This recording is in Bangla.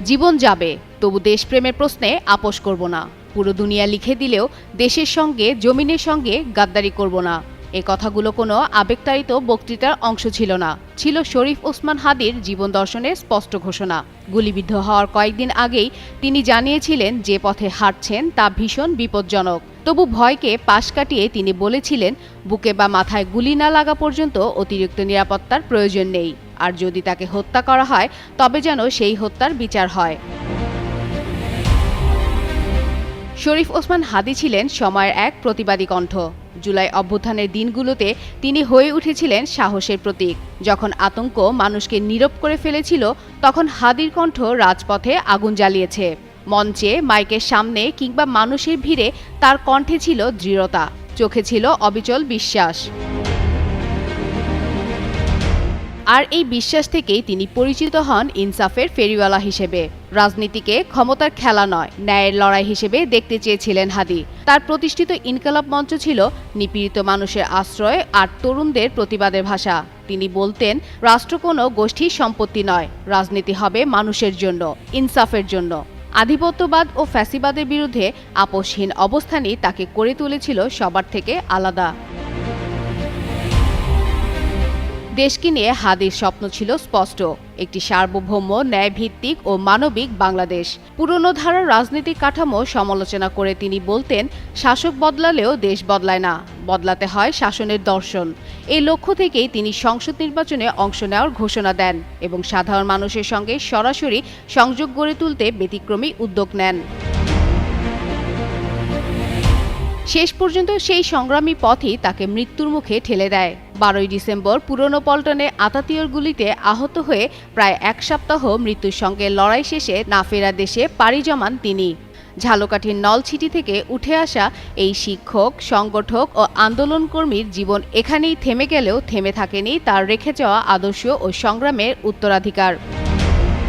জীবন যাবে, তবু দেশপ্রেমের প্রশ্নে আপোস করব না। পুরো দুনিয়া লিখে দিলেও দেশের সঙ্গে, জমিনের সঙ্গে গাদ্দারি করব না। এ কথাগুলো কোনো আবেগতাড়িত বক্তৃতার অংশ ছিল না, ছিল শরীফ ওসমান হাদীর জীবন দর্শনের স্পষ্ট ঘোষণা। গুলিবিদ্ধ হওয়ার কয়েকদিন আগেই তিনি জানিয়েছিলেন যে পথে হাঁটছেন তা ভীষণ বিপজ্জনক। তবু ভয়কে পাশ কাটিয়ে তিনি বলেছিলেন, বুকে বা মাথায় গুলি না লাগা পর্যন্ত অতিরিক্ত নিরাপত্তার প্রয়োজন নেই, আর যদি তাকে হত্যা করা হয় তবে যেন সেই হত্যার বিচার হয়। শরীফ ওসমান হাদী ছিলেন সময়ের এক প্রতিবাদী কণ্ঠ। জুলাই অভ্যুত্থানের দিনগুলোতে তিনি হয়ে উঠেছিলেন সাহসের প্রতীক। যখন আতঙ্ক মানুষকে নীরব করে ফেলেছিল, তখন হাদীর কণ্ঠ রাজপথে আগুন জ্বালিয়েছে। মঞ্চে, মাইকের সামনে কিংবা মানুষের ভিড়ে তার কণ্ঠে ছিল দৃঢ়তা, চোখে ছিল অবিচল বিশ্বাস। আর এই বিশ্বাস থেকেই তিনি পরিচিত হন ইনসাফের ফেরিওয়ালা হিসেবে। রাজনীতিকে ক্ষমতার খেলা নয়, ন্যায়ের লড়াই হিসেবে দেখতে চেয়েছিলেন হাদী। তার প্রতিষ্ঠিত ইনকালাব মঞ্চ ছিল নিপীড়িত মানুষের আশ্রয় আর তরুণদের প্রতিবাদের ভাষা। তিনি বলতেন, রাষ্ট্র কোনো গোষ্ঠীর সম্পত্তি নয়, রাজনীতি হবে মানুষের জন্য, ইনসাফের জন্য। আধিপত্যবাদ ও ফ্যাসিবাদের বিরুদ্ধে আপোষহীন অবস্থানই তাকে করে তুলেছিল সবার থেকে আলাদা। দেশকে নিয়ে হাদীর স্বপ্ন ছিল স্পষ্ট, একটি সার্বভৌম, ন্যায়ভিত্তিক ও মানবিক বাংলাদেশ। পুরনো ধারার রাজনৈতিক কাঠামো সমালোচনা করে তিনি বলতেন, শাসক বদলালেও দেশ বদলায় না, বদলাতে হয় শাসনের দর্শন। এই লক্ষ্য থেকেই তিনি সংসদ নির্বাচনে অংশ নেওয়ার ঘোষণা দেন এবং সাধারণ মানুষের সঙ্গে সরাসরি সংযোগ গড়ে তুলতে ব্যতিক্রমী উদ্যোগ নেন। শেষ পর্যন্ত সেই সংগ্রামী পথই তাকে মৃত্যুর মুখে ঠেলে দেয়। 12ই ডিসেম্বর পুরনো পল্টনে আতাতুর্কের গুলিতে আহত হয়ে প্রায় এক সপ্তাহ মৃত্যুর সঙ্গে লড়াই শেষে না ফেরা দেশে পাড়ি জমান তিনি। ঝালকাঠির নলছিটি থেকে উঠে আসা এই শিক্ষক, সংগঠক ও আন্দোলনকর্মীর জীবন এখানেই থেমে গেলেও থেমে থাকেনি তার রেখে যাওয়া আদর্শ ও সংগ্রামের উত্তরাধিকার।